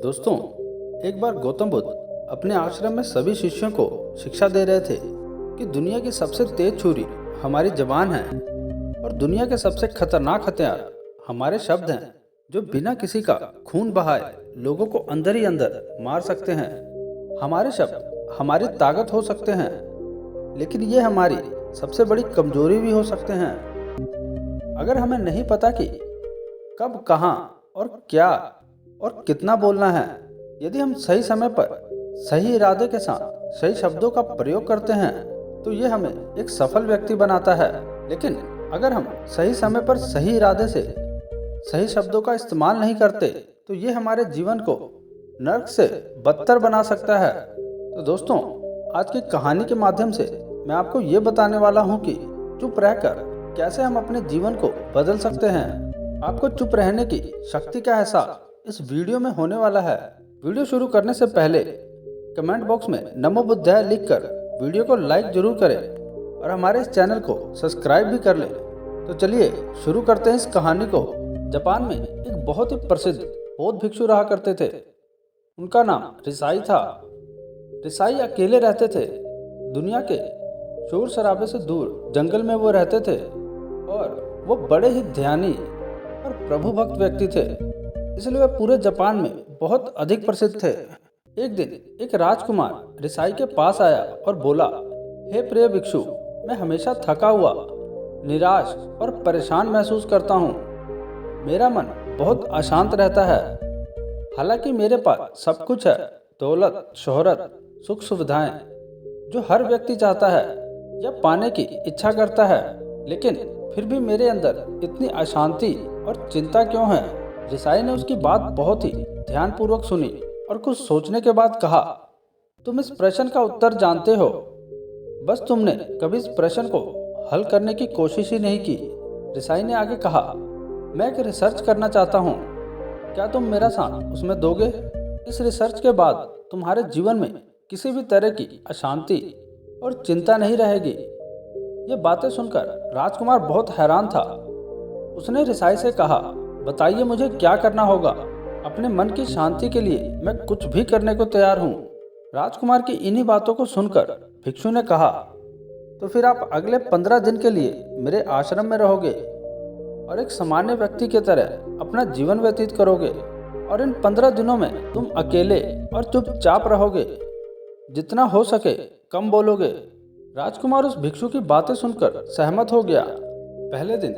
दोस्तों, एक बार गौतम बुद्ध अपने आश्रम में सभी शिष्यों को शिक्षा दे रहे थे कि दुनिया की सबसे तेज छुरी हमारी जबान है और दुनिया के सबसे खतरनाक हथियार हमारे शब्द हैं, जो बिना किसी का खून बहाए लोगों को अंदर ही अंदर मार सकते हैं। हमारे शब्द हमारी ताकत हो सकते हैं, लेकिन ये हमारी सबसे बड़ी कमजोरी भी हो सकते हैं। अगर हमें नहीं पता कि कब, कहाँ और क्या और कितना बोलना है, यदि हम सही समय पर सही इरादे के साथ सही शब्दों का प्रयोग करते हैं तो ये हमें एक सफल व्यक्ति बनाता है। लेकिन अगर हम सही समय पर सही इरादे से सही शब्दों का इस्तेमाल नहीं करते तो ये हमारे जीवन को नर्क से बदतर बना सकता है। तो दोस्तों, आज की कहानी के माध्यम से मैं आपको ये बताने वाला हूँ कि चुप रहकर कैसे हम अपने जीवन को बदल सकते हैं। आपको चुप रहने की शक्ति का एहसास इस वीडियो में होने वाला है। वीडियो शुरू करने से पहले कमेंट बॉक्स में नमो बुद्धाय लिखकर वीडियो को लाइक जरूर करें और हमारे इस चैनल को सब्सक्राइब भी कर लें। तो चलिए शुरू करते हैं इस कहानी को। जापान में एक बहुत ही प्रसिद्ध बौद्ध भिक्षु रहा करते थे। उनका नाम रिसाई था। रिसाई अकेले रहते थे। दुनिया के शोर शराबे से दूर जंगल में वो रहते थे और वो बड़े ही ध्यानी और प्रभु भक्त व्यक्ति थे, इसलिए वे पूरे जापान में बहुत अधिक प्रसिद्ध थे। एक दिन एक राजकुमार रिसाई के पास आया और बोला, हे प्रिय भिक्षु, मैं हमेशा थका हुआ, निराश और परेशान महसूस करता हूँ। मेरा मन बहुत अशांत रहता है। हालांकि मेरे पास सब कुछ है, दौलत, शोहरत, सुख सुविधाएं, जो हर व्यक्ति चाहता है या पाने की इच्छा करता है, लेकिन फिर भी मेरे अंदर इतनी अशांति और चिंता क्यों है? रिसाई ने उसकी बात बहुत ही ध्यानपूर्वक सुनी और कुछ सोचने के बाद कहा, तुम इस प्रश्न का उत्तर जानते हो, बस तुमने कभी इस प्रश्न को हल करने की कोशिश ही नहीं की। रिसाई ने आगे कहा, मैं एक रिसर्च करना चाहता हूँ, क्या तुम मेरा साथ उसमें दोगे? इस रिसर्च के बाद तुम्हारे जीवन में किसी भी तरह की अशांति और चिंता नहीं रहेगी। ये बातें सुनकर राजकुमार बहुत हैरान था। उसने रिसाई से कहा, बताइए मुझे क्या करना होगा? अपने मन की शांति के लिए मैं कुछ भी करने को तैयार हूँ। राजकुमार की इन्हीं बातों को सुनकर भिक्षु ने कहा, तो फिर आप अगले 15 दिन के लिए मेरे आश्रम में रहोगे और एक सामान्य व्यक्ति की तरह अपना जीवन व्यतीत करोगे, और इन 15 दिनों में तुम अकेले और चुपचाप रहोगे, जितना हो सके कम बोलोगे। राजकुमार उस भिक्षु की बातें सुनकर सहमत हो गया। पहले दिन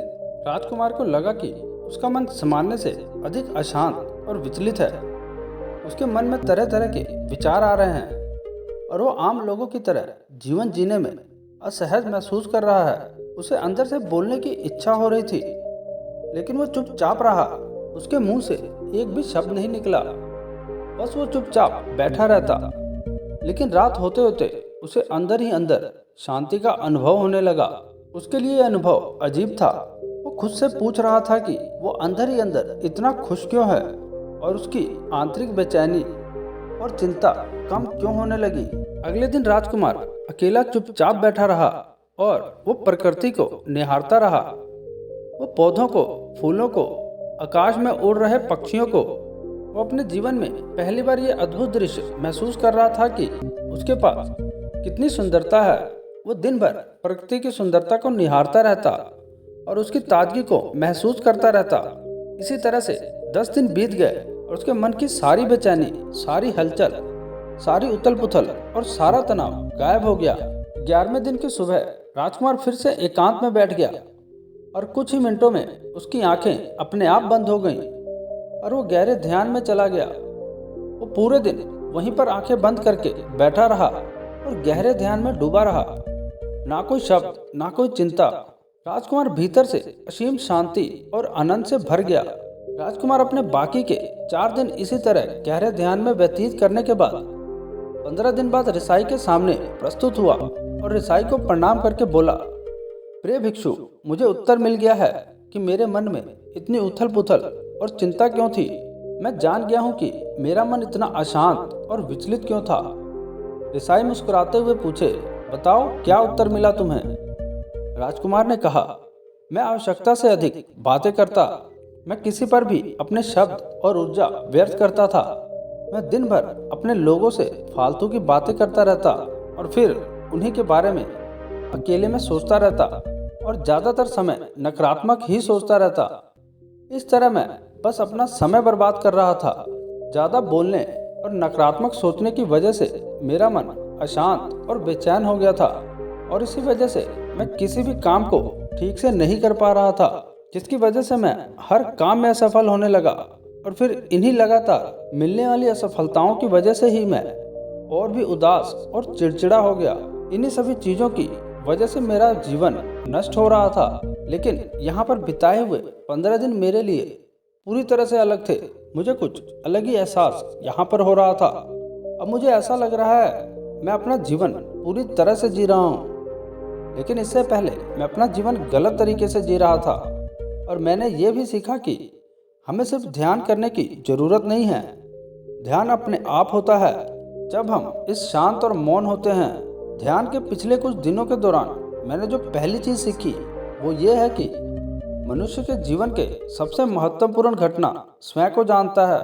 राजकुमार को लगा कि उसका मन सामान्य से अधिक अशांत और विचलित है। उसके मन में तरह तरह के विचार आ रहे हैं और वो आम लोगों की तरह जीवन जीने में असहज महसूस कर रहा है। उसे अंदर से बोलने की इच्छा हो रही थी, लेकिन वो चुपचाप रहा। उसके मुंह से एक भी शब्द नहीं निकला, बस वो चुपचाप बैठा रहता। लेकिन रात होते होते उसे अंदर ही अंदर शांति का अनुभव होने लगा। उसके लिए यह अनुभव अजीब था। वो खुद से पूछ रहा था कि वो अंदर ही अंदर इतना खुश क्यों है और उसकी आंतरिक बेचैनी और चिंता कम क्यों होने लगी। अगले दिन राजकुमार अकेला चुपचाप बैठा रहा और वो प्रकृति को निहारता रहा। वो पौधों को, फूलों को, आकाश में उड़ रहे पक्षियों को। वो अपने जीवन में पहली बार ये अद्भुत दृश्य महसूस कर रहा था कि उसके पास कितनी सुंदरता है। वो दिन भर प्रकृति की सुंदरता को निहारता रहता और उसकी ताजगी को महसूस करता रहता। इसी तरह से 10 दिन बीत गए और उसके मन की सारी बेचैनी, सारी हलचल, सारी उथल पुथल और सारा तनाव गायब हो गया। 11वें दिन की सुबह राजकुमार फिर से एकांत में बैठ गया और कुछ ही मिनटों में उसकी आंखें अपने आप बंद हो गईं और वो गहरे ध्यान में चला गया। वो पूरे दिन वहीं पर आंखें बंद करके बैठा रहा और गहरे ध्यान में डूबा रहा। ना कोई शब्द, ना कोई चिंता। राजकुमार भीतर से असीम शांति और आनंद से भर गया। राजकुमार अपने बाकी के 4 दिन इसी तरह गहरे ध्यान में व्यतीत करने के बाद 15 दिन बाद रिसाई के सामने प्रस्तुत हुआ और रिसाई को प्रणाम करके बोला, प्रिय भिक्षु, मुझे उत्तर मिल गया है कि मेरे मन में इतनी उथल पुथल और चिंता क्यों थी। मैं जान गया हूँ कि मेरा मन इतना अशांत और विचलित क्यों था। रिसाई मुस्कुराते हुए पूछे, बताओ क्या उत्तर मिला तुम्हें? राजकुमार ने कहा, मैं आवश्यकता से अधिक बातें करता, मैं किसी पर भी अपने शब्द और ऊर्जा व्यर्थ करता था। मैं दिन भर अपने लोगों से फालतू की बातें करता रहता और फिर उन्हीं के बारे में अकेले में सोचता रहता और ज़्यादातर समय नकारात्मक ही सोचता रहता। इस तरह मैं बस अपना समय बर्बाद कर रहा था। ज़्यादा बोलने और नकारात्मक सोचने की वजह से मेरा मन अशांत और बेचैन हो गया था और इसी वजह से मैं किसी भी काम को ठीक से नहीं कर पा रहा था, जिसकी वजह से मैं हर काम में असफल होने लगा। और फिर इन्हीं लगातार मिलने वाली असफलताओं की वजह से ही मैं और भी उदास और चिड़चिड़ा हो गया। इन्हीं सभी चीज़ों की वजह से मेरा जीवन नष्ट हो रहा था। लेकिन यहाँ पर बिताए हुए 15 दिन मेरे लिए पूरी तरह से अलग थे। मुझे कुछ अलग ही एहसास यहाँ पर हो रहा था। अब मुझे ऐसा लग रहा है मैं अपना जीवन पूरी तरह से जी रहा हूँ, लेकिन इससे पहले मैं अपना जीवन गलत तरीके से जी रहा था। और मैंने ये भी सीखा कि हमें सिर्फ ध्यान करने की ज़रूरत नहीं है। ध्यान अपने आप होता है जब हम इस शांत और मौन होते हैं। ध्यान के पिछले कुछ दिनों के दौरान मैंने जो पहली चीज़ सीखी वो ये है कि मनुष्य के जीवन के सबसे महत्वपूर्ण घटना स्वयं को जानता है।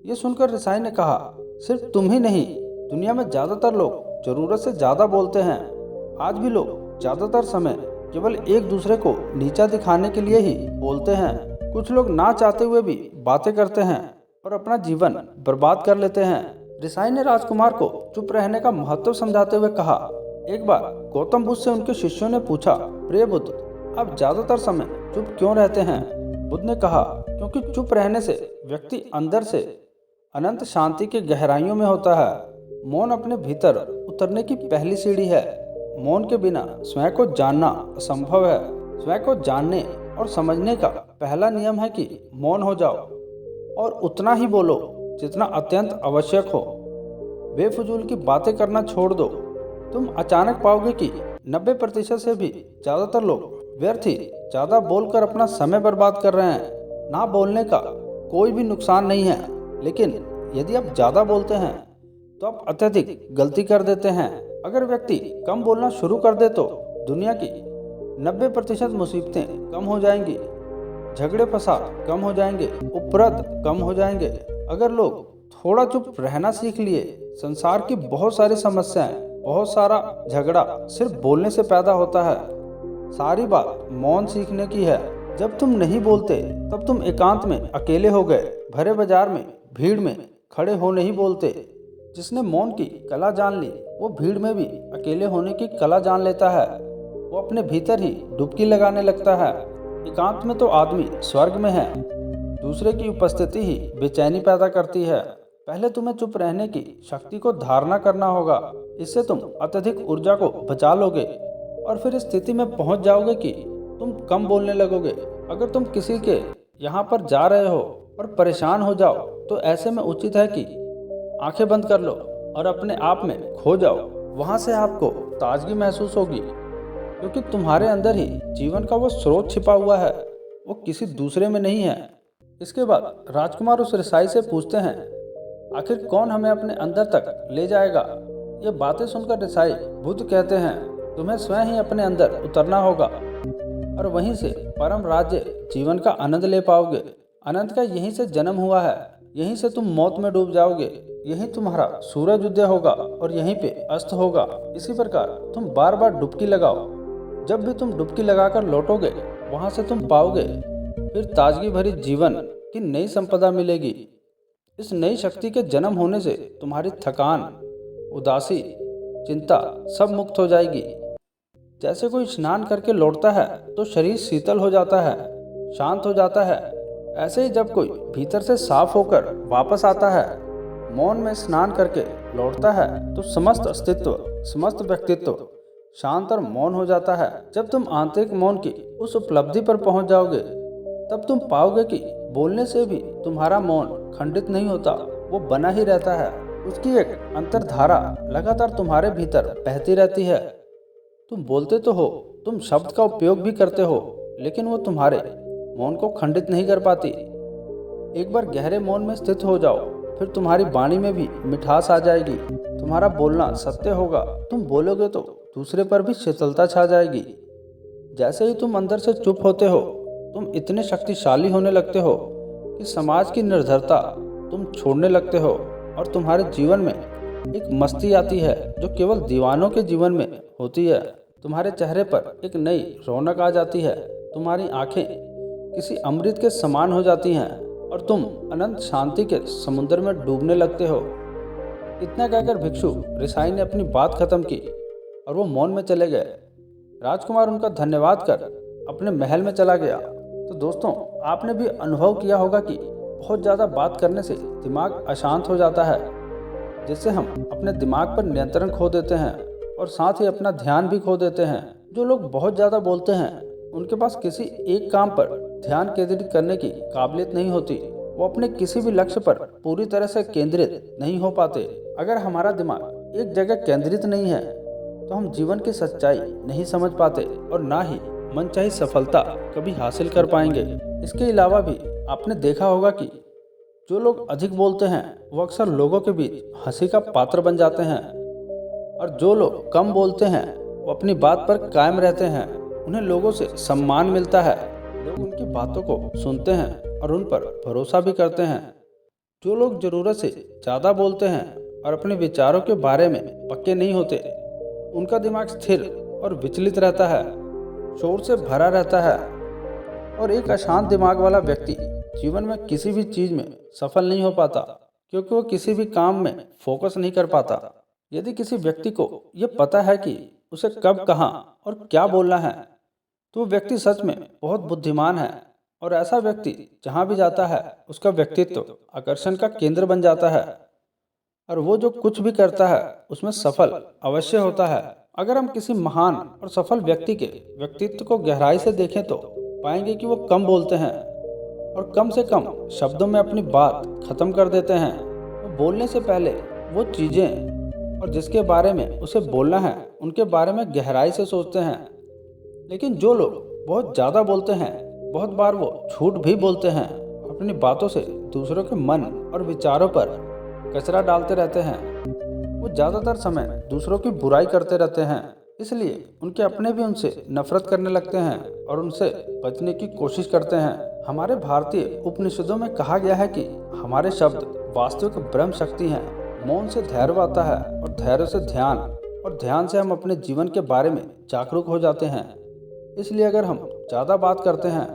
ये सुनकर रिसाई ने कहा, सिर्फ तुम ही नहीं, दुनिया में ज़्यादातर लोग ज़रूरत से ज़्यादा बोलते हैं। आज भी लोग ज़्यादातर समय केवल एक दूसरे को नीचा दिखाने के लिए ही बोलते हैं। कुछ लोग ना चाहते हुए भी बातें करते हैं और अपना जीवन बर्बाद कर लेते हैं। रिसाई ने राजकुमार को चुप रहने का महत्व समझाते हुए कहा, एक बार गौतम बुद्ध से उनके शिष्यों ने पूछा, प्रिय बुद्ध, आप ज्यादातर समय चुप क्यों रहते हैं? बुद्ध ने कहा, क्योंकि चुप रहने से व्यक्ति अंदर से अनंत शांति के गहराइयों में होता है। मौन अपने भीतर उतरने की पहली सीढ़ी है। मौन के बिना स्वयं को जानना असंभव है। स्वयं को जानने और समझने का पहला नियम है कि मौन हो जाओ और उतना ही बोलो जितना अत्यंत आवश्यक हो। बेफजूल की बातें करना छोड़ दो। तुम अचानक पाओगे कि 90% से भी ज़्यादातर लोग व्यर्थ ही ज़्यादा बोलकर अपना समय बर्बाद कर रहे हैं। ना बोलने का कोई भी नुकसान नहीं है, लेकिन यदि आप ज़्यादा बोलते हैं तो आप अत्यधिक गलती कर देते हैं। अगर व्यक्ति कम बोलना शुरू कर दे तो दुनिया की 90% मुसीबतें कम हो जाएंगी, झगड़े फसाद कम हो जाएंगे, उपद्रव कम हो जाएंगे। अगर लोग थोड़ा चुप रहना सीख लिए, संसार की बहुत सारी समस्याएं, बहुत सारा झगड़ा सिर्फ बोलने से पैदा होता है। सारी बात मौन सीखने की है। जब तुम नहीं बोलते तब तुम एकांत में अकेले हो गए, भरे बाजार में भीड़ में खड़े हो नहीं बोलते। जिसने मौन की कला जान ली वो भीड़ में भी अकेले होने की कला जान लेता है। वो अपने भीतर ही डुबकी लगाने लगता है। एकांत में तो आदमी स्वर्ग में है। दूसरे की उपस्थिति ही बेचैनी पैदा करती है। पहले तुम्हें चुप रहने की शक्ति को धारणा करना होगा। इससे तुम अत्यधिक ऊर्जा को बचा लोगे और फिर इस स्थिति में पहुंच जाओगे कि तुम कम बोलने लगोगे। अगर तुम किसी के यहाँ पर जा रहे हो और परेशान हो जाओ तो ऐसे में उचित है कि आंखें बंद कर लो और अपने आप में खो जाओ। वहाँ से आपको ताजगी महसूस होगी, क्योंकि तुम्हारे अंदर ही जीवन का वो स्रोत छिपा हुआ है, वो किसी दूसरे में नहीं है। इसके बाद राजकुमार उस रिसाई से पूछते हैं, आखिर कौन हमें अपने अंदर तक ले जाएगा? ये बातें सुनकर रिसाई बुद्ध कहते हैं, तुम्हें स्वयं ही अपने अंदर उतरना होगा और वहीं से परम राज्य जीवन का आनंद ले पाओगे। अनंत का यहीं से जन्म हुआ है, यहीं से तुम मौत में डूब जाओगे, यहीं तुम्हारा सूरज उदय होगा और यहीं पे अस्त होगा। इसी प्रकार तुम बार बार डुबकी लगाओ। जब भी तुम डुबकी लगाकर लौटोगे वहां से तुम पाओगे फिर ताजगी भरी जीवन की नई संपदा मिलेगी। इस नई शक्ति के जन्म होने से तुम्हारी थकान, उदासी, चिंता सब मुक्त हो जाएगी। जैसे कोई स्नान करके लौटता है तो शरीर शीतल हो जाता है, शांत हो जाता है। ऐसे ही जब कोई भीतर से साफ होकर वापस आता है, मौन में स्नान करके लौटता है, तो समस्त अस्तित्व, समस्त व्यक्तित्व शांत और मौन हो जाता है। जब तुम आंतरिक मौन की उस उपलब्धि पर पहुंच जाओगे तब तुम पाओगे कि बोलने से भी तुम्हारा मौन खंडित नहीं होता, वो बना ही रहता है। उसकी एक अंतर्धारा लगातार तुम्हारे भीतर बहती रहती है। तुम बोलते तो हो, तुम शब्द का उपयोग भी करते हो, लेकिन वो तुम्हारे मौन को खंडित नहीं कर पाती। एक बार गहरे मौन में स्थित हो जाओ, फिर तुम्हारी वाणी में भी मिठास आ जाएगी। तुम्हारा बोलना सत्य होगा। तुम बोलोगे तो दूसरे पर भी शीतलता छा जाएगी। जैसे ही तुम अंदर से चुप होते हो, तुम इतने शक्तिशाली होने लगते हो कि समाज की निर्धरता तुम छोड़ने लगते हो और तुम्हारे जीवन में एक मस्ती आती है जो केवल दीवानों के जीवन में होती है। तुम्हारे चेहरे पर एक नई रौनक आ जाती है, तुम्हारी आंखें किसी अमृत के समान हो जाती हैं और तुम अनंत शांति के समुद्र में डूबने लगते हो। इतना कहकर भिक्षु ऋषाई ने अपनी बात खत्म की और वो मौन में चले गए। राजकुमार उनका धन्यवाद कर अपने महल में चला गया। तो दोस्तों, आपने भी अनुभव किया होगा कि बहुत ज़्यादा बात करने से दिमाग अशांत हो जाता है, जिससे हम अपने दिमाग पर नियंत्रण खो देते हैं और साथ ही अपना ध्यान भी खो देते हैं। जो लोग बहुत ज़्यादा बोलते हैं उनके पास किसी एक काम पर ध्यान केंद्रित करने की काबिलियत नहीं होती। वो अपने किसी भी लक्ष्य पर पूरी तरह से केंद्रित नहीं हो पाते। अगर हमारा दिमाग एक जगह केंद्रित नहीं है तो हम जीवन की सच्चाई नहीं समझ पाते और ना ही मनचाही सफलता कभी हासिल कर पाएंगे। इसके अलावा भी आपने देखा होगा कि जो लोग अधिक बोलते हैं वो अक्सर लोगों के बीच हंसी का पात्र बन जाते हैं, और जो लोग कम बोलते हैं वो अपनी बात पर कायम रहते हैं। उन्हें लोगों से सम्मान मिलता है, लोग उनकी बातों को सुनते हैं और उन पर भरोसा भी करते हैं। जो लोग ज़रूरत से ज़्यादा बोलते हैं और अपने विचारों के बारे में पक्के नहीं होते, उनका दिमाग स्थिर और विचलित रहता है, शोर से भरा रहता है। और एक अशांत दिमाग वाला व्यक्ति जीवन में किसी भी चीज़ में सफल नहीं हो पाता, क्योंकि वो किसी भी काम में फोकस नहीं कर पाता। यदि किसी व्यक्ति को ये पता है कि उसे कब, कहाँ और क्या बोलना है, तो वो व्यक्ति सच में बहुत बुद्धिमान है। और ऐसा व्यक्ति जहाँ भी जाता है उसका व्यक्तित्व आकर्षण का केंद्र बन जाता है, और वो जो कुछ भी करता है उसमें सफल अवश्य होता है। अगर हम किसी महान और सफल व्यक्ति के व्यक्तित्व को गहराई से देखें तो पाएंगे कि वो कम बोलते हैं और कम से कम शब्दों में अपनी बात खत्म कर देते हैं। वो बोलने से पहले वो चीज़ें और जिसके बारे में उसे बोलना है उनके बारे में गहराई से सोचते हैं। लेकिन जो लोग बहुत ज़्यादा बोलते हैं, बहुत बार वो झूठ भी बोलते हैं, अपनी बातों से दूसरों के मन और विचारों पर कचरा डालते रहते हैं। वो ज़्यादातर समय दूसरों की बुराई करते रहते हैं, इसलिए उनके अपने भी उनसे नफरत करने लगते हैं और उनसे बचने की कोशिश करते हैं। हमारे भारतीय उपनिषदों में कहा गया है कि हमारे शब्द वास्तविक ब्रह्म शक्ति हैं। मौन से धैर्य आता है और धैर्य से ध्यान, और ध्यान से हम अपने जीवन के बारे में जागरूक हो जाते हैं। इसलिए अगर हम ज़्यादा बात करते हैं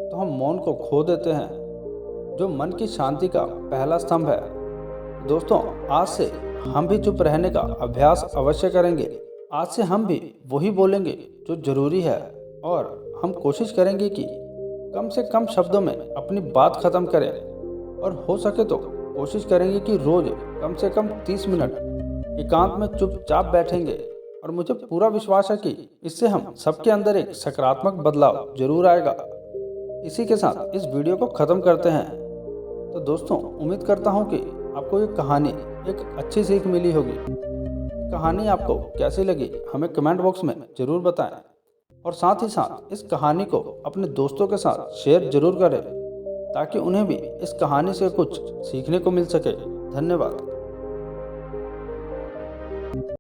तो हम मौन को खो देते हैं, जो मन की शांति का पहला स्तंभ है। दोस्तों, आज से हम भी चुप रहने का अभ्यास अवश्य करेंगे। आज से हम भी वही बोलेंगे जो जरूरी है, और हम कोशिश करेंगे कि कम से कम शब्दों में अपनी बात खत्म करें, और हो सके तो कोशिश करेंगे कि रोज कम से कम 30 मिनट एकांत में चुपचाप बैठेंगे। और मुझे पूरा विश्वास है कि इससे हम सबके अंदर एक सकारात्मक बदलाव जरूर आएगा। इसी के साथ इस वीडियो को ख़त्म करते हैं। तो दोस्तों, उम्मीद करता हूँ कि आपको ये कहानी एक अच्छी सीख मिली होगी। कहानी आपको कैसी लगी हमें कमेंट बॉक्स में ज़रूर बताएं, और साथ ही साथ इस कहानी को अपने दोस्तों के साथ शेयर जरूर करें, ताकि उन्हें भी इस कहानी से कुछ सीखने को मिल सके। धन्यवाद।